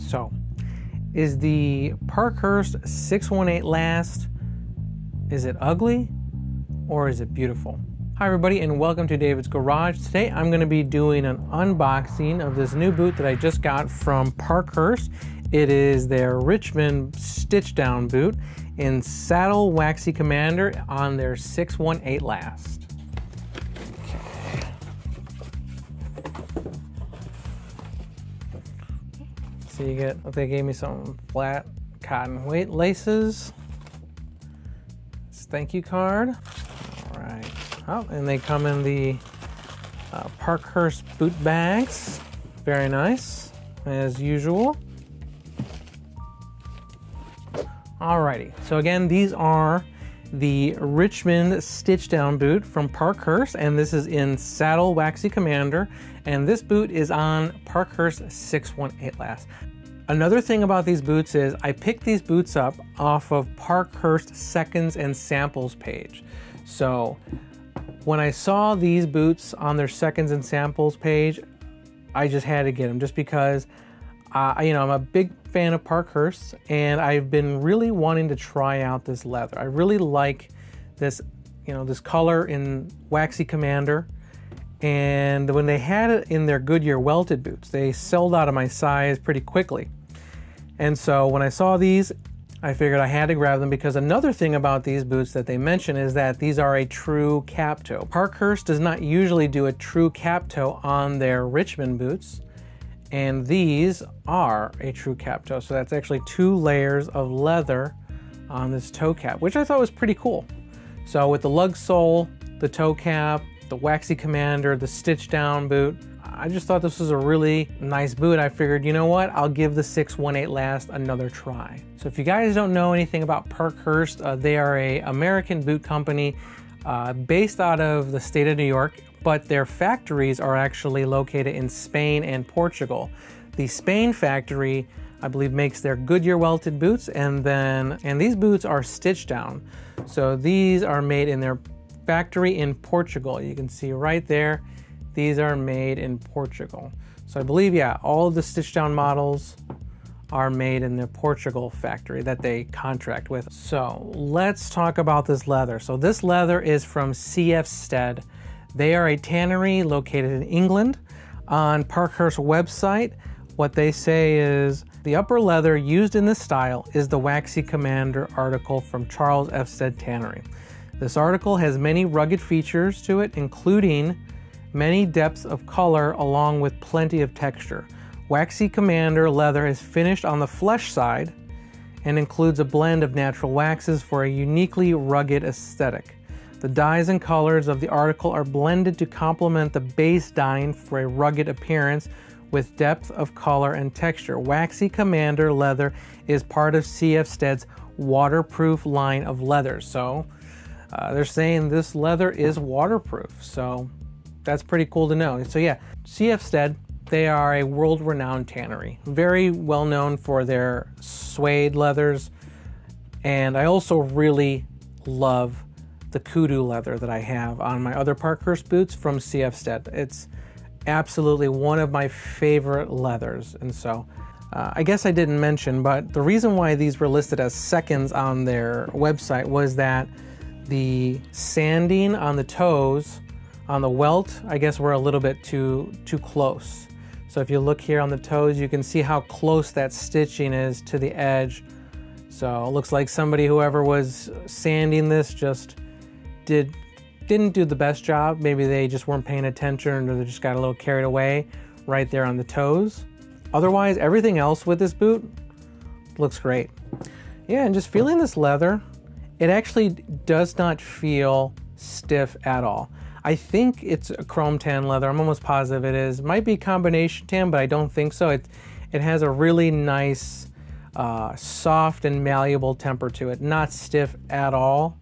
So, is the Parkhurst 618 last, is it ugly or is it beautiful? Hi everybody and welcome to David's Garage. Today I'm going to be doing an unboxing of this new boot that I just got from Parkhurst. It is their Richmond Stitchdown boot in Saddle Waxy Commander on their 618 last. So you get, they gave me some flat cotton weight laces. Thank you card. All right. Oh, and they come in the Parkhurst boot bags. Very nice, as usual. Alrighty. So again, these are the Richmond Stitchdown boot from Parkhurst, and this is in Saddle Waxy Commander, and this boot is on Parkhurst 618 last. Another thing about these boots is I picked these boots up off of Parkhurst Seconds and Samples page. So when I saw these boots on their Seconds and Samples page, I just had to get them just because you know, I'm a big fan of Parkhurst and I've been really wanting to try out this leather. I really like this, you know, this color in Waxy Commander. And when they had it in their Goodyear welted boots, they sold out of my size pretty quickly. And so when I saw these, I figured I had to grab them because another thing about these boots that they mention is that these are a true cap toe. Parkhurst does not usually do a true cap toe on their Richmond boots, and these are a true cap toe. So that's actually 2 layers of leather on this toe cap, which I thought was pretty cool. So with the lug sole, the toe cap, the Waxy Commander, the Stitchdown boot, I just thought this was a really nice boot. I figured, you know what, I'll give the 618 last another try. So if you guys don't know anything about Parkhurst, they are an American boot company based out of the state of New York, but their factories are actually located in Spain and Portugal. The Spain factory, I believe, makes their Goodyear welted boots, and these boots are Stitchdown. So these are made in their factory in Portugal. You can see right there, these are made in Portugal. So I believe, yeah, all of the Stitchdown models are made in the Portugal factory that they contract with. So let's talk about this leather. So this leather is from CF Stead. They are a tannery located in England. On Parkhurst website, what they say is, the upper leather used in this style is the Waxy Commander article from Charles F. Stead Tannery. This article has many rugged features to it, including many depths of color along with plenty of texture. Waxy Commander leather is finished on the flesh side and includes a blend of natural waxes for a uniquely rugged aesthetic. The dyes and colors of the article are blended to complement the base dyeing for a rugged appearance with depth of color and texture. Waxy Commander leather is part of CF Stead's waterproof line of leathers. So they're saying this leather is waterproof. So that's pretty cool to know. So yeah, CF Stead, they are a world-renowned tannery. Very well known for their suede leathers. And I also really love the kudu leather that I have on my other Parkhurst boots from CF Stead. It's absolutely one of my favorite leathers. And so I guess I didn't mention, but the reason why these were listed as seconds on their website was that the sanding on the toes, on the welt, I guess were a little bit too close. So if you look here on the toes, you can see how close that stitching is to the edge. So it looks like somebody, whoever was sanding this, just didn't do the best job. Maybe they just weren't paying attention, or they just got a little carried away right there on the toes. Otherwise, everything else with this boot looks great. Yeah, and just feeling this leather, it actually does not feel stiff at all. I think it's a chrome tan leather. I'm almost positive it is. Might be combination tan, but I don't think so. It has a really nice, soft and malleable temper to it. Not stiff at all.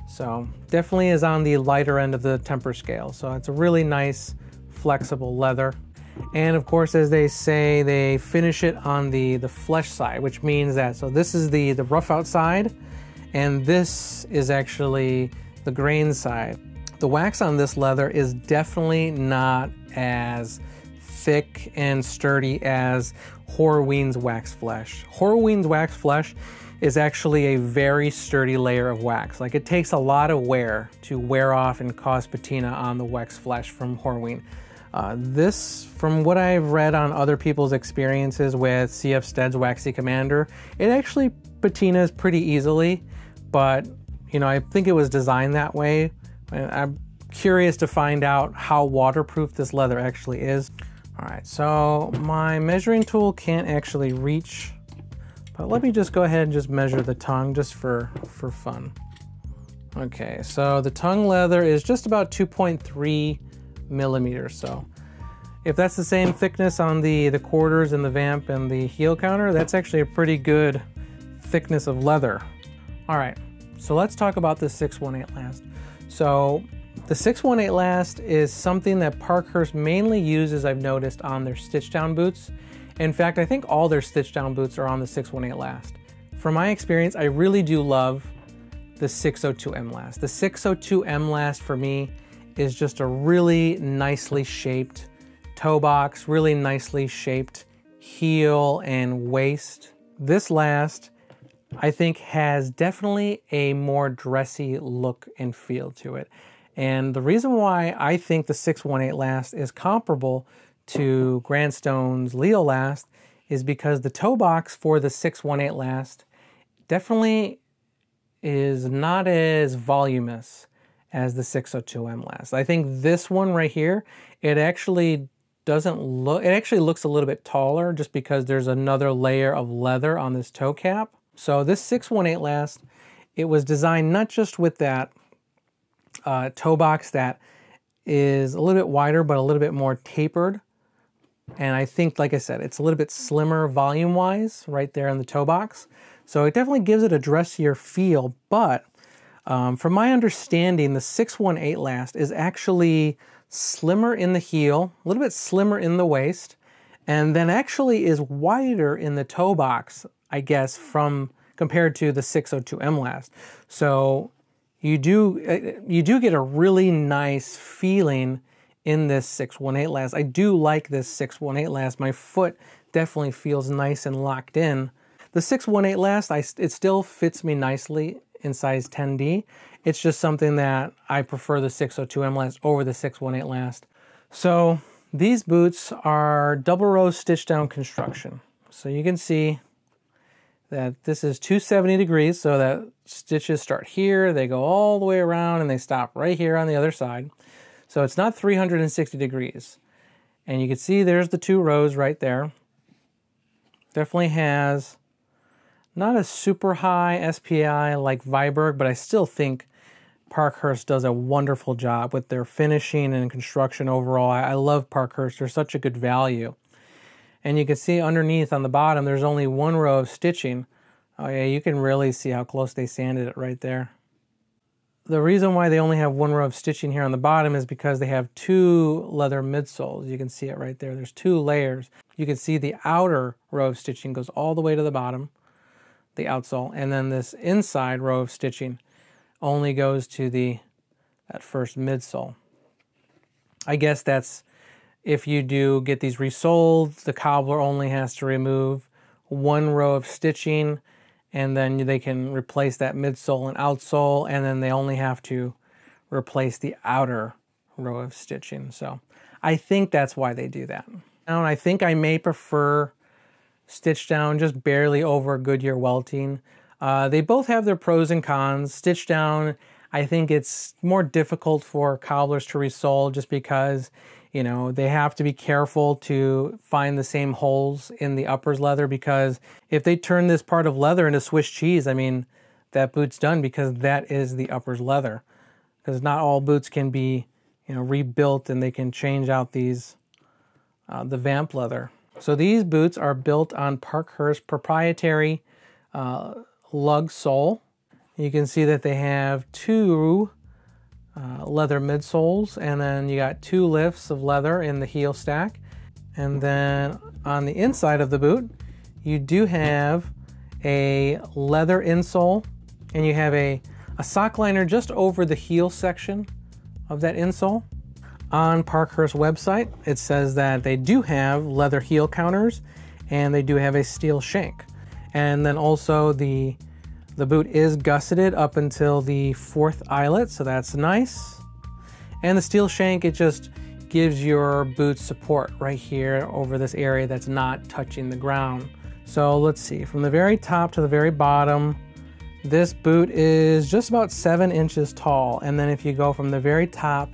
So definitely is on the lighter end of the temper scale. So it's a really nice, flexible leather. And of course, as they say, they finish it on the flesh side, which means that, so this is the rough outside, and this is actually the grain side. The wax on this leather is definitely not as thick and sturdy as Horween's wax flesh. Horween's wax flesh is actually a very sturdy layer of wax. Like, it takes a lot of wear to wear off and cause patina on the wax flesh from Horween. This, from what I've read on other people's experiences with CF Stead's Waxy Commander, it actually patinas pretty easily, but you know, I think it was designed that way. And I'm curious to find out how waterproof this leather actually is. All right, so my measuring tool can't actually reach, but let me just go ahead and just measure the tongue just for fun. Okay, so the tongue leather is just about 2.3 millimeters. So if that's the same thickness on the quarters and the vamp and the heel counter, that's actually a pretty good thickness of leather. All right, so let's talk about the 618 last. So the 618 last is something that Parkhurst mainly uses, I've noticed, on their Stitchdown boots. In fact, I think all their Stitchdown boots are on the 618 last. From my experience, I really do love the 602M last. The 602M last for me is just a really nicely shaped toe box, really nicely shaped heel and waist. This last, I think, has definitely a more dressy look and feel to it. And the reason why I think the 618 last is comparable to Grandstone's Leo last is because the toe box for the 618 last definitely is not as voluminous as the 602M last. I think this one right here, it actually doesn't look, it actually looks a little bit taller just because there's another layer of leather on this toe cap. So this 618 last, it was designed not just with that toe box that is a little bit wider but a little bit more tapered. And I think, like I said, it's a little bit slimmer volume-wise right there in the toe box. So it definitely gives it a dressier feel, but from my understanding, the 618 last is actually slimmer in the heel, a little bit slimmer in the waist, and then actually is wider in the toe box, I guess, compared to the 602M last. So you do get a really nice feeling in this 618 last. I do like this 618 last. My foot definitely feels nice and locked in. The 618 last, it still fits me nicely in size 10D. It's just something that I prefer the 602M last over the 618 last. So these boots are double row Stitchdown construction. So you can see that this is 270 degrees, so that stitches start here, they go all the way around, and they stop right here on the other side. So it's not 360 degrees. And you can see there's the two rows right there. Definitely has not a super high SPI like Viberg, but I still think Parkhurst does a wonderful job with their finishing and construction overall. I love Parkhurst. They're such a good value. And you can see underneath on the bottom, there's only one row of stitching. Oh yeah, you can really see how close they sanded it right there. The reason why they only have one row of stitching here on the bottom is because they have two leather midsoles. You can see it right there. There's two layers. You can see the outer row of stitching goes all the way to the bottom, the outsole, and then this inside row of stitching only goes to that first midsole. I guess that's if you do get these resoled, the cobbler only has to remove one row of stitching, and then they can replace that midsole and outsole, and then they only have to replace the outer row of stitching. So I think that's why they do that. And I think I may prefer Stitchdown just barely over Goodyear welting. They both have their pros and cons. Stitchdown, I think it's more difficult for cobblers to resole just because, you know, they have to be careful to find the same holes in the uppers leather, because if they turn this part of leather into Swiss cheese, I mean, that boot's done, because that is the uppers leather. Because not all boots can be, you know, rebuilt, and they can change out these, the vamp leather. So these boots are built on Parkhurst proprietary lug sole. You can see that they have two leather midsoles, and then you got two lifts of leather in the heel stack. And then on the inside of the boot, you do have a leather insole, and you have a sock liner just over the heel section of that insole. On Parkhurst website, it says that they do have leather heel counters and they do have a steel shank. And then also the boot is gusseted up until the 4th eyelet, so that's nice. And the steel shank, it just gives your boot support right here over this area that's not touching the ground. So let's see, from the very top to the very bottom, this boot is just about 7 inches tall. And then if you go from the very top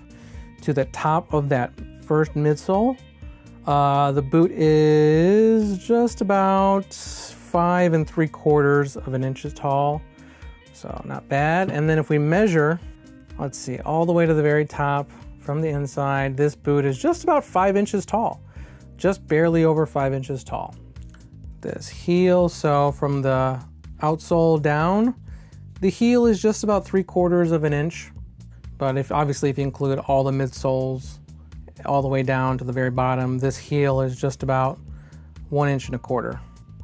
to the top of that first midsole, the boot is just about 5 3/4 of an inch tall. So not bad. And then if we measure, let's see, all the way to the very top from the inside, this boot is just about 5 inches tall, just barely over 5 inches tall. This heel, so from the outsole down, the heel is just about 3/4 of an inch. But obviously if you include all the midsoles all the way down to the very bottom, this heel is just about 1 1/4 inches.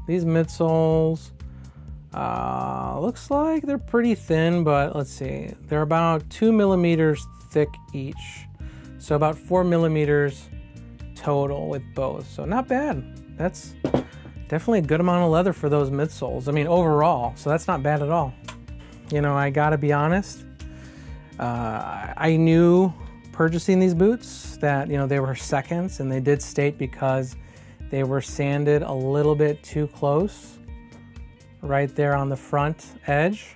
These midsoles, looks like they're pretty thin, but let's see, they're about 2 millimeters thick each. So about 4 millimeters total with both. So not bad. That's definitely a good amount of leather for those midsoles. I mean, overall, so that's not bad at all. You know, I gotta be honest, I knew purchasing these boots that, you know, they were seconds, and they did state because they were sanded a little bit too close right there on the front edge.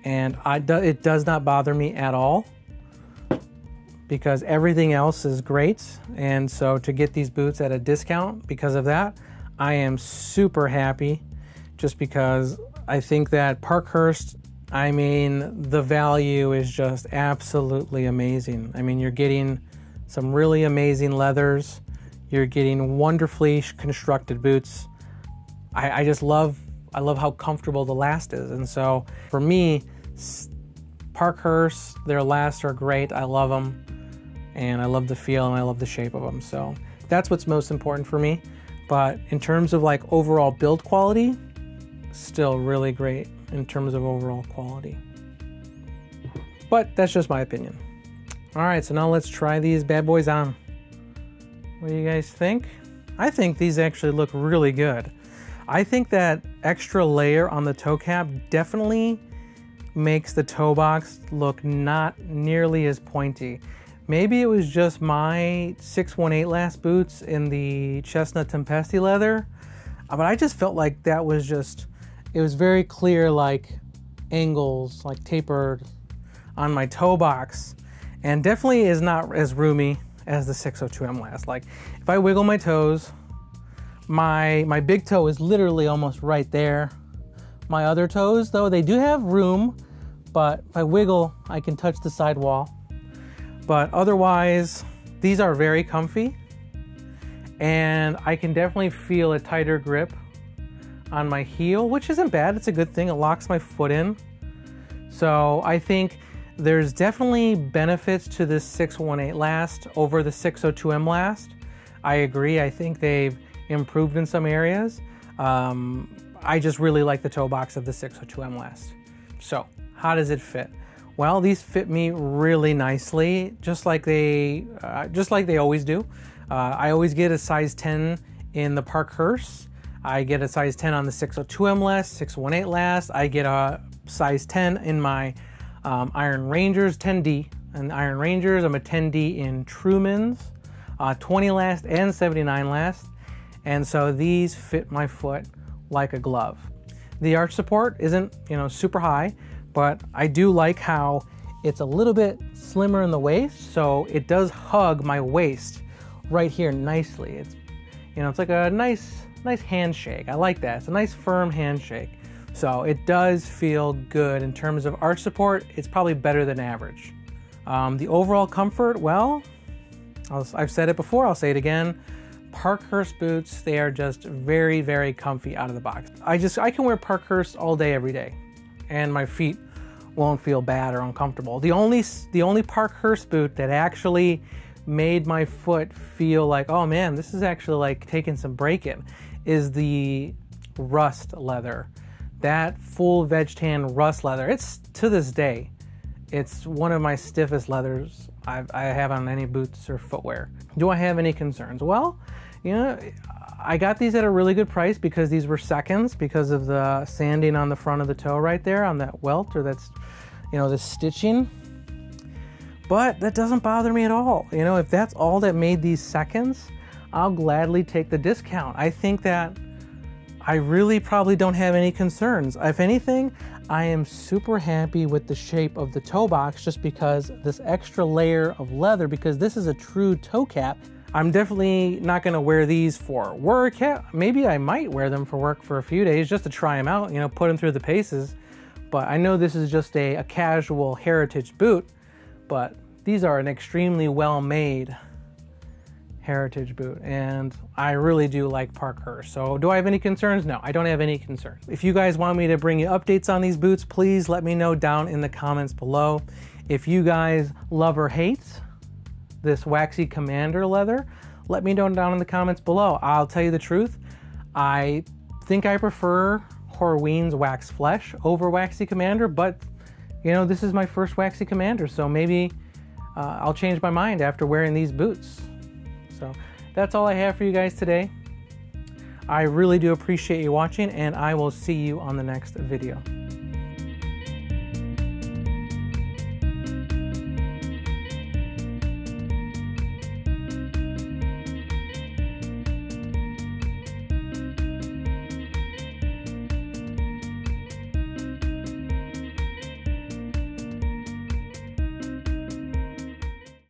And it does not bother me at all because everything else is great. And so to get these boots at a discount because of that, I am super happy, just because I think that Parkhurst, I mean, the value is just absolutely amazing. I mean, you're getting some really amazing leathers. You're getting wonderfully constructed boots. I love how comfortable the last is. And so for me, Parkhurst, their lasts are great. I love them, and I love the feel, and I love the shape of them. So that's what's most important for me. But in terms of like overall build quality, still really great in terms of overall quality. But that's just my opinion. All right, so now let's try these bad boys on. What do you guys think? I think these actually look really good. I think that extra layer on the toe cap definitely makes the toe box look not nearly as pointy. Maybe it was just my 618 last boots in the chestnut tempesti leather, but I just felt like that was just, it was very clear, like angles, like tapered on my toe box, and definitely is not as roomy as the 602M last. Like if I wiggle my toes, my big toe is literally almost right there. My other toes, though, they do have room, but if I wiggle, I can touch the sidewall. But otherwise, these are very comfy, and I can definitely feel a tighter grip on my heel, which isn't bad. It's a good thing. It locks my foot in. So I think there's definitely benefits to this 618 last over the 602M last. I agree. I think they've improved in some areas. I just really like the toe box of the 602M last. So how does it fit? Well, these fit me really nicely, just like they always do. I always get a size 10 in the Parkhurst. I get a size 10 on the 602M last, 618 last. I get a size 10 in my Iron Rangers 10D. And Iron Rangers, I'm a 10D in Truman's, 20 last and 79 last. And so these fit my foot like a glove. The arch support isn't, you know, super high, but I do like how it's a little bit slimmer in the waist, so it does hug my waist right here nicely. It's, you know, it's like a nice handshake. I like that. It's a nice firm handshake. So it does feel good in terms of arch support. It's probably better than average. The overall comfort, well, I've said it before, I'll say it again. Parkhurst boots, they are just very, very comfy out of the box. I can wear Parkhurst all day, every day, and my feet won't feel bad or uncomfortable. The only Parkhurst boot that actually made my foot feel like, oh man, this is actually like taking some break-in, is the rust leather. That full veg tan rust leather, it's, to this day, it's one of my stiffest leathers I have on any boots or footwear. Do I have any concerns? Well, you know, I got these at a really good price because these were seconds because of the sanding on the front of the toe right there on that welt, or that's, you know, the stitching. But that doesn't bother me at all. You know, if that's all that made these seconds, I'll gladly take the discount. I think that I really probably don't have any concerns. If anything, I am super happy with the shape of the toe box just because this extra layer of leather, because this is a true toe cap. I'm definitely not gonna wear these for work. Yeah, maybe I might wear them for work for a few days just to try them out, you know, put them through the paces. But I know this is just a casual heritage boot, but these are an extremely well-made heritage boot, and I really do like Parkhurst. So do I have any concerns? No, I don't have any concerns. If you guys want me to bring you updates on these boots, please let me know down in the comments below. If you guys love or hate this Waxy Commander leather, let me know down in the comments below. I'll tell you the truth, I think I prefer Horween's Wax Flesh over Waxy Commander, but you know, this is my first Waxy Commander, so maybe I'll change my mind after wearing these boots. So that's all I have for you guys today. I really do appreciate you watching, and I will see you on the next video.